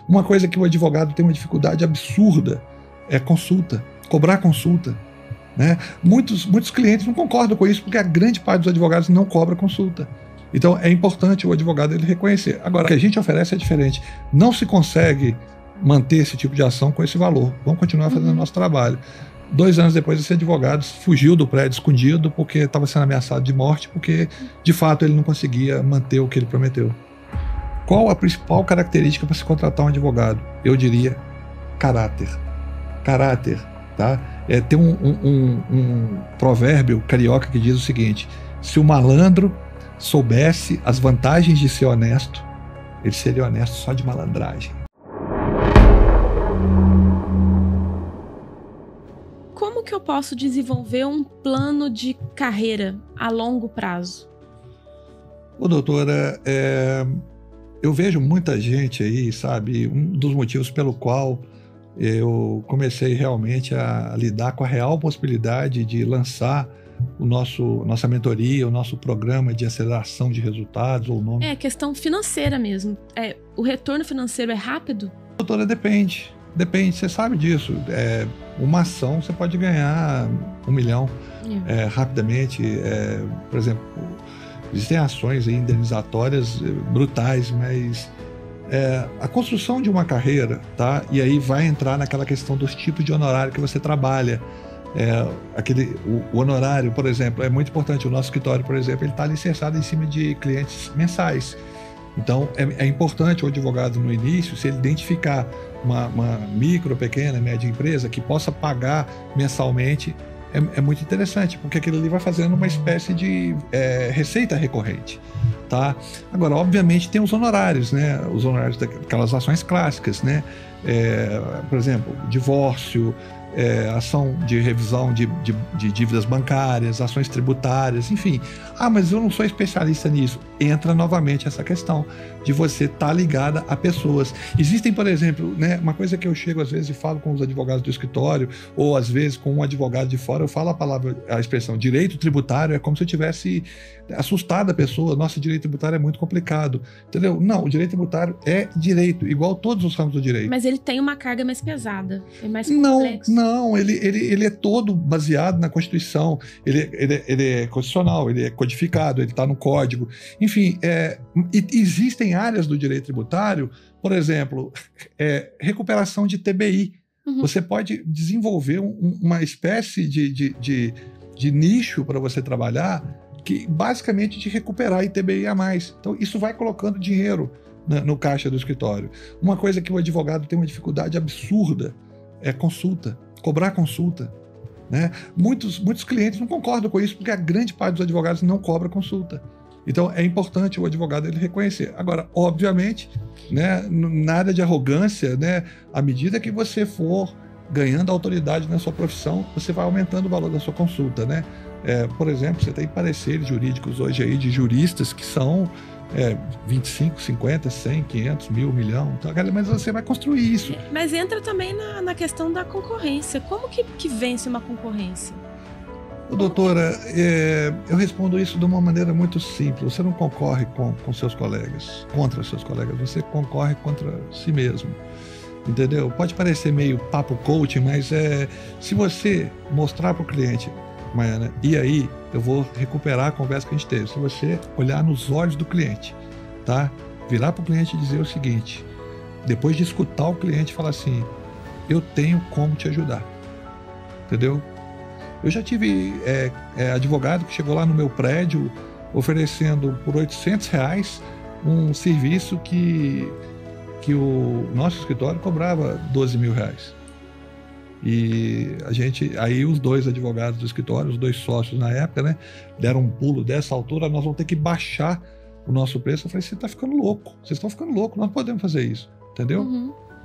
Uma coisa que o advogado tem uma dificuldade absurda é consulta, cobrar consulta, né? Muitos clientes não concordam com isso porque a grande parte dos advogados não cobra consulta. Então é importante o advogado ele reconhecer. Agora, o que a gente oferece é diferente. Não se consegue manter esse tipo de ação com esse valor. Vamos continuar fazendo o nosso trabalho. 2 anos depois, esse advogado fugiu do prédio escondido porque estava sendo ameaçado de morte, porque de fato ele não conseguia manter o que ele prometeu. Qual a principal característica para se contratar um advogado? Eu diria caráter. Caráter, tá? Tem um provérbio carioca que diz o seguinte: se o malandro soubesse as vantagens de ser honesto, ele seria honesto só de malandragem. Como que eu posso desenvolver um plano de carreira a longo prazo? Ô, doutora, eu vejo muita gente aí, sabe, um dos motivos pelo qual eu comecei realmente a lidar com a real possibilidade de lançar nossa mentoria, o nosso programa de aceleração de resultados, ou o nome. É questão financeira mesmo. O retorno financeiro é rápido? Doutora, depende, você sabe disso. Uma ação você pode ganhar 1 milhão rapidamente. Por exemplo, existem ações aí indenizatórias brutais, mas a construção de uma carreira, tá? E aí vai entrar naquela questão dos tipos de honorário que você trabalha. O honorário, por exemplo, é muito importante. O nosso escritório, por exemplo, ele está alicerçado em cima de clientes mensais. Então, é importante o advogado, no início, se ele identificar uma micro, pequena, média empresa que possa pagar mensalmente, é muito interessante, porque aquilo ali vai fazendo uma espécie de receita recorrente, tá? Agora, obviamente, tem os honorários, né? Os honorários daquelas ações clássicas, né? Por exemplo, divórcio, ação de revisão de dívidas bancárias, ações tributárias, enfim. Mas eu não sou especialista nisso. Entra novamente essa questão de você estar ligada a pessoas. Existem, por exemplo, né, uma coisa que eu chego às vezes e falo com os advogados do escritório, ou às vezes com um advogado de fora, eu falo a expressão direito tributário, é como se eu tivesse assustado a pessoa. Nossa, direito tributário é muito complicado, entendeu? Não, o direito tributário é direito, igual todos os ramos do direito. Mas ele tem uma carga mais pesada, é mais complexo. Não, ele é todo baseado na Constituição, ele é constitucional, ele é codificado, ele está no código. Enfim, existem áreas do direito tributário, por exemplo, recuperação de TBI. Você pode desenvolver uma espécie de nicho para você trabalhar, que basicamente de recuperar ITBI a mais. Então, isso vai colocando dinheiro no caixa do escritório. Uma coisa que o advogado tem uma dificuldade absurda é consulta, cobrar consulta, né? Muitos clientes não concordam com isso porque a grande parte dos advogados não cobra consulta. Então, é importante o advogado ele reconhecer. Agora, obviamente, né, nada de arrogância, né? À medida que você for ganhando autoridade na sua profissão, você vai aumentando o valor da sua consulta, né? Por exemplo, você tem pareceres jurídicos hoje aí de juristas que são 25, 50, 100, 500, 1.000, 1 milhão. Então, mas você vai construir isso. Mas entra também na questão da concorrência. Como que vence uma concorrência? Doutora, eu respondo isso de uma maneira muito simples. Você não concorre com seus colegas, contra seus colegas. Você concorre contra si mesmo. Entendeu? Pode parecer meio papo coaching, mas se você mostrar para o cliente, Maiana, e aí eu vou recuperar a conversa que a gente teve. Se você olhar nos olhos do cliente, tá? Virar para o cliente e dizer o seguinte, depois de escutar o cliente falar assim, eu tenho como te ajudar. Entendeu? Eu já tive advogado que chegou lá no meu prédio oferecendo por R$800 um serviço que o nosso escritório cobrava R$12.000. E aí os 2 advogados do escritório, os 2 sócios na época, né, deram um pulo dessa altura, nós vamos ter que baixar o nosso preço. Eu falei, você está ficando louco, vocês estão ficando loucos, nós não podemos fazer isso, entendeu?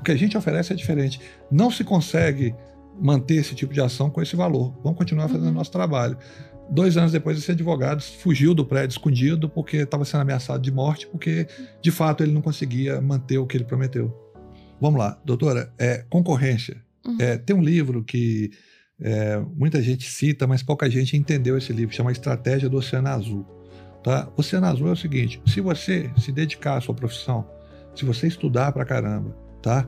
O que a gente oferece é diferente. Não se consegue manter esse tipo de ação com esse valor. Vamos continuar fazendo o nosso trabalho. 2 anos depois, esse advogado fugiu do prédio escondido porque estava sendo ameaçado de morte, porque de fato ele não conseguia manter o que ele prometeu. Vamos lá, doutora, concorrência. Tem um livro que muita gente cita, mas pouca gente entendeu esse livro, chama Estratégia do Oceano Azul. Tá? O Oceano Azul é o seguinte, se você se dedicar à sua profissão, se você estudar pra caramba, tá?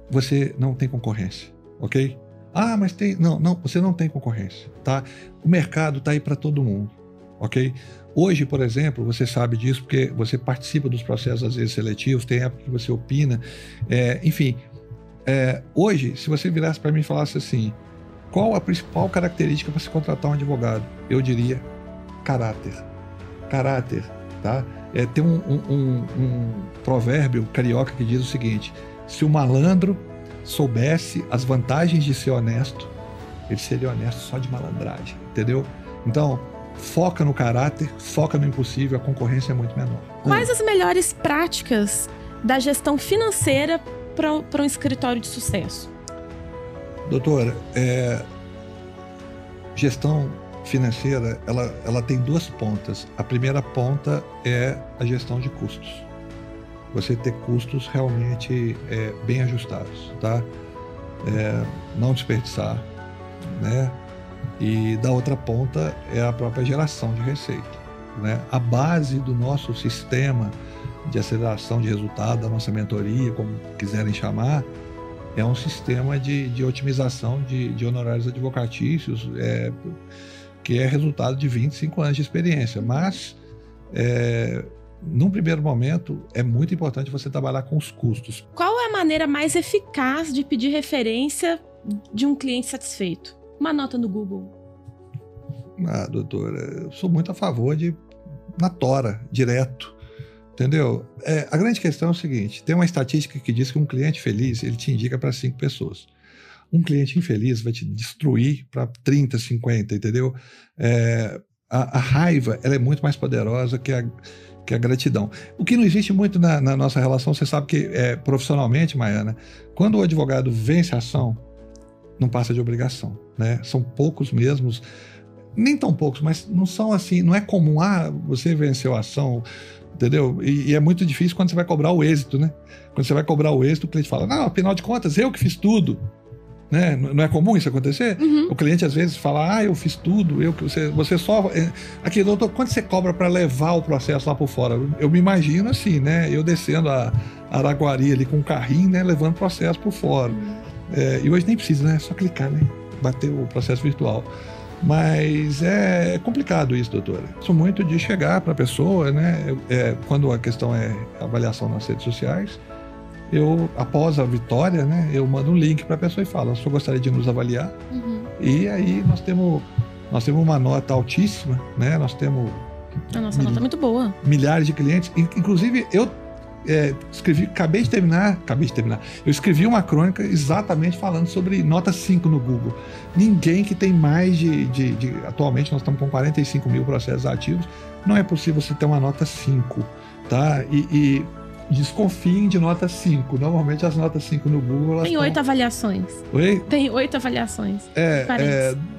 Você não tem concorrência, ok? Ah, mas tem... Não, você não tem concorrência, tá? O mercado está aí para todo mundo, ok? Hoje, por exemplo, você sabe disso porque você participa dos processos, às vezes, seletivos, tem época que você opina, enfim. Hoje, se você virasse para mim e falasse assim, qual a principal característica para se contratar um advogado? Eu diria caráter. Caráter, tá? Tem um provérbio carioca que diz o seguinte: se o malandro soubesse as vantagens de ser honesto, ele seria honesto só de malandragem, entendeu? Então, foca no caráter, foca no impossível, a concorrência é muito menor. Quais as melhores práticas da gestão financeira para um escritório de sucesso? Doutora, gestão financeira, ela tem duas pontas. A primeira ponta é a gestão de custos. Você ter custos realmente bem ajustados, tá? Não desperdiçar, né? E da outra ponta é a própria geração de receita, né? A base do nosso sistema de aceleração de resultado, da nossa mentoria, como quiserem chamar, é um sistema de otimização de honorários advocatícios, que é resultado de 25 anos de experiência. Mas, num primeiro momento, é muito importante você trabalhar com os custos. Qual é a maneira mais eficaz de pedir referência de um cliente satisfeito? Uma nota no Google. Doutora, eu sou muito a favor de na tora, direto. Entendeu? A grande questão é o seguinte: tem uma estatística que diz que um cliente feliz, ele te indica para 5 pessoas. Um cliente infeliz vai te destruir para 30, 50, entendeu? A raiva, ela é muito mais poderosa que a gratidão. O que não existe muito na nossa relação, você sabe que profissionalmente, Maiana, quando o advogado vence a ação, não passa de obrigação, né? São poucos mesmos, nem tão poucos, mas não são assim, não é comum, você venceu a ação, entendeu? E é muito difícil quando você vai cobrar o êxito, né? Quando você vai cobrar o êxito, o cliente fala, não, afinal de contas, eu que fiz tudo. Né? Não é comum isso acontecer? Uhum. O cliente às vezes fala, eu fiz tudo, você só... Aqui, doutor, quanto você cobra para levar o processo lá por fora? Eu me imagino assim, né? Eu descendo a Araguari ali com um carrinho, né? Levando o processo por fora. E hoje nem precisa, né? É só clicar, né? Bater o processo virtual. Mas é complicado isso, doutora. Sou muito de chegar para a pessoa, né? Quando a questão é avaliação nas redes sociais, após a vitória, né, eu mando um link para a pessoa e falo, se eu gostaria de nos avaliar. Uhum. E aí nós temos uma nota altíssima, né? Nós temos a nossa nota é muito boa. Milhares de clientes. Inclusive, eu acabei de terminar. Eu escrevi uma crônica exatamente falando sobre nota 5 no Google. Ninguém que tem mais atualmente nós estamos com 45 mil processos ativos, não é possível você ter uma nota 5, tá? E desconfiem de nota 5. Normalmente as notas 5 no Google... Tem 8 avaliações. Oi? Tem 8 avaliações.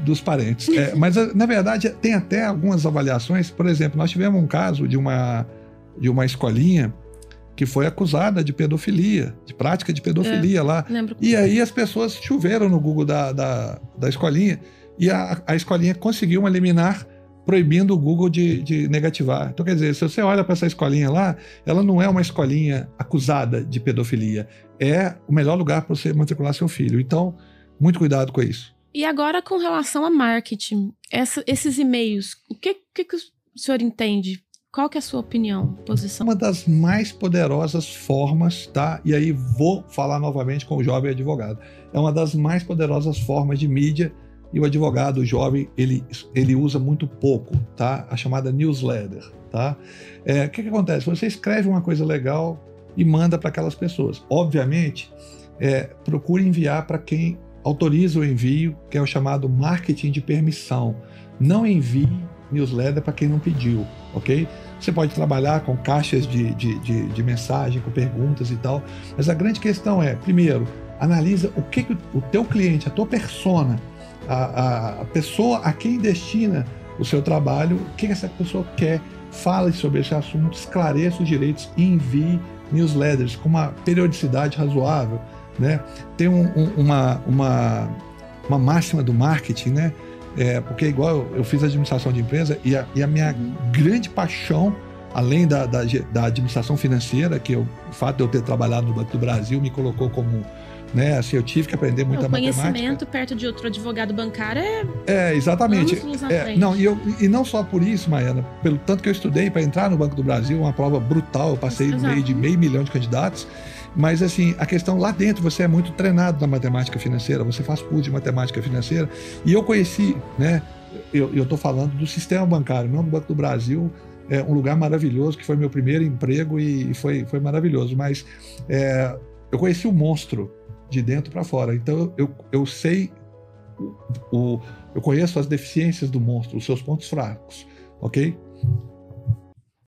Dos parentes. Mas, na verdade, tem até algumas avaliações. Por exemplo, nós tivemos um caso de uma escolinha que foi acusada de pedofilia, de prática de pedofilia lá. Lembro. E aí as pessoas choveram no Google da escolinha e a escolinha conseguiu uma liminar proibindo o Google de negativar. Então, quer dizer, se você olha para essa escolinha lá, ela não é uma escolinha acusada de pedofilia. É o melhor lugar para você matricular seu filho. Então, muito cuidado com isso. E agora, com relação a marketing, esses e-mails, o que o senhor entende? Qual que é a sua opinião, posição? Uma das mais poderosas formas, tá? E aí vou falar novamente com o jovem advogado. É uma das mais poderosas formas de mídia. E o advogado, o jovem, ele usa muito pouco, tá? A chamada newsletter, tá? O que acontece? Você escreve uma coisa legal e manda para aquelas pessoas. Obviamente, procure enviar para quem autoriza o envio, que é o chamado marketing de permissão. Não envie newsletter para quem não pediu, ok? Você pode trabalhar com caixas de mensagem, com perguntas e tal, mas a grande questão primeiro, analisa o que o teu cliente, a tua persona, a pessoa a quem destina o seu trabalho, o que essa pessoa quer, fale sobre esse assunto, esclareça os direitos e envie newsletters com uma periodicidade razoável, né? Tem uma máxima do marketing, né? Porque igual eu fiz administração de empresa e a minha grande paixão além da administração financeira, que o fato de eu ter trabalhado no Banco do Brasil me colocou como, né, assim, eu tive que aprender muita matemática. O conhecimento perto de outro advogado bancário exatamente. anos na frente. Não, e não só por isso, Maiana, pelo tanto que eu estudei para entrar no Banco do Brasil, uma prova brutal, eu passei no meio de 500 mil de candidatos, mas assim, a questão lá dentro, você é muito treinado na matemática financeira, você faz curso de matemática financeira, e eu conheci, né, eu estou falando do sistema bancário, não do Banco do Brasil, é um lugar maravilhoso, que foi meu primeiro emprego e foi maravilhoso, mas eu conheci o monstro de dentro para fora, então eu sei, eu conheço as deficiências do monstro, os seus pontos fracos, ok?